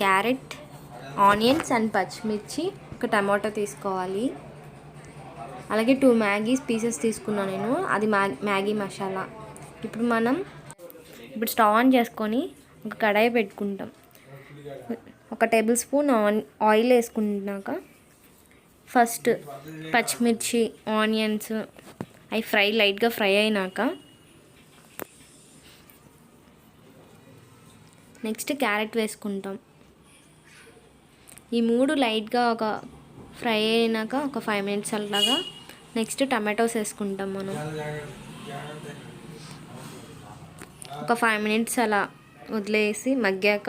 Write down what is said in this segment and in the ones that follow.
Carrot, onions and పచ్చిమిర్చి, ఒక tomato తీసుకోవాలి. అలాగే 2 మ్యాగీ పీసెస్ తీసుకున్నాను నేను, అది మ్యాగీ మసాలా. ఇప్పుడు స్టవ్ ఆన్ చేసుకొని ఒక కడాయి పెట్టుకుంటాం. ఒక టేబుల్ స్పూన్ ఆయిల్ వేసుకున్నాక ఫస్ట్ పచ్చిమిర్చి, ఆనియన్స్ అవి లైట్గా ఫ్రై అయినాక నెక్స్ట్ క్యారెట్ వేసుకుంటాం. ఈ 3 లైట్గా ఒక ఫ్రై అయినాక ఒక 5 minutes అలాగా నెక్స్ట్ టమాటోస్ వేసుకుంటాం. మనం ఒక 5 minutes అలా వదిలేసి మగ్గాక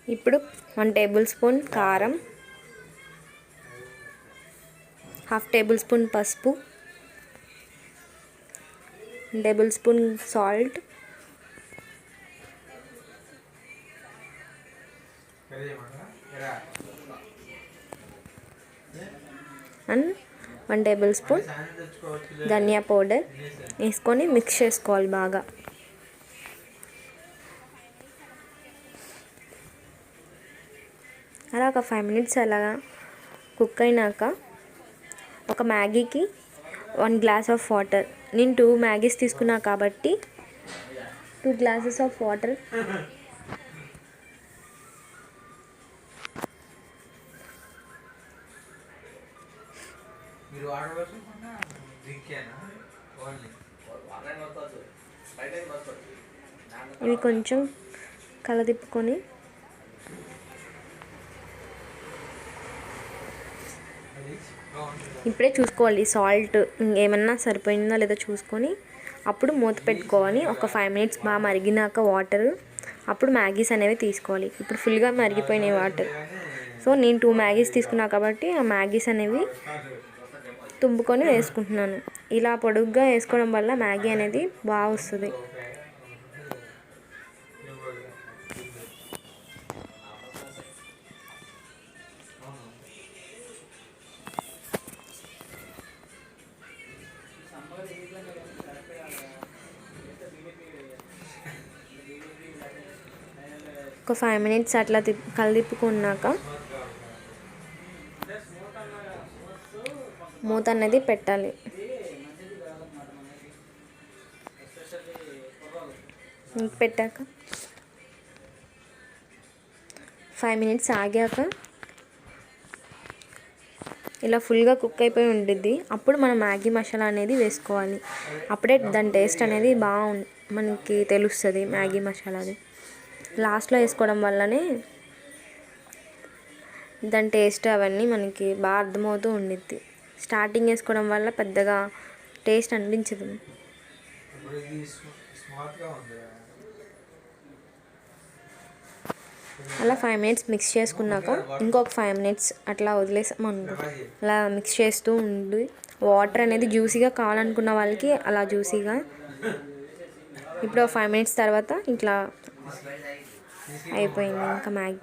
ఇప్పుడు 1 tablespoon కారం, 1/2 tablespoon పసుపు, 1 tablespoon సాల్ట్ అండ్ 1 tablespoon ధనియా పౌడర్ వేసుకొని మిక్స్ చేసుకోవాలి బాగా. అలా ఒక 5 minutes అలాగా కుక్ అయినాక ఒక మ్యాగీకి 1 glass ఆఫ్ వాటర్, నేను 2 మ్యాగీస్ తీసుకున్నా కాబట్టి 2 glasses ఆఫ్ వాటర్ ఇవి కొంచెం కలదిప్పుకొని ఇప్పుడే చూసుకోవాలి సాల్ట్ ఇంకేమన్నా సరిపోయిందో లేదో చూసుకొని అప్పుడు మూత పెట్టుకోవాలి. ఒక 5 minutes బాగా మరిగినాక వాటర్, అప్పుడు మ్యాగీస్ అనేవి తీసుకోవాలి. ఇప్పుడు ఫుల్గా మరిగిపోయినాయి వాటర్. సో నేను 2 మ్యాగీస్ తీసుకున్నా కాబట్టి ఆ మ్యాగీస్ అనేవి తుంపుకొని వేసుకుంటున్నాను. ఇలా పొడుగ్గా వేసుకోవడం వల్ల మ్యాగీ అనేది బాగా వస్తుంది. ఒక 5 minutes అట్లా కలిపుకున్నాక మూత అనేది పెట్టాలి. పెట్టాక 5 minutes ఆగాక ఇలా ఫుల్గా కుక్ అయిపోయి ఉంటుంది. అప్పుడు మనం మ్యాగీ మసాలా అనేది వేసుకోవాలి. అప్పుడే దాని టేస్ట్ అనేది మనకి తెలుస్తుంది. మ్యాగీ మసాలాది లాస్ట్లో వేసుకోవడం వల్లనే దాని టేస్ట్ అవన్నీ మనకి బాగా అర్థమవుతూ ఉండిద్ది. స్టార్టింగ్ వేసుకోవడం వల్ల పెద్దగా టేస్ట్ అనిపించదు. అలా 5 minutes మిక్స్ చేసుకున్నాక ఇంకొక 5 minutes అట్లా వదిలేసామనుకో, అలా మిక్స్ చేస్తూ ఉండి వాటర్ అనేది జ్యూసీగా కావాలనుకున్న వాళ్ళకి అలా జ్యూసీగా. ఇప్పుడు 5 minutes తర్వాత ఇట్లా అయిపోయింది ఇంకా మ్యాగీ.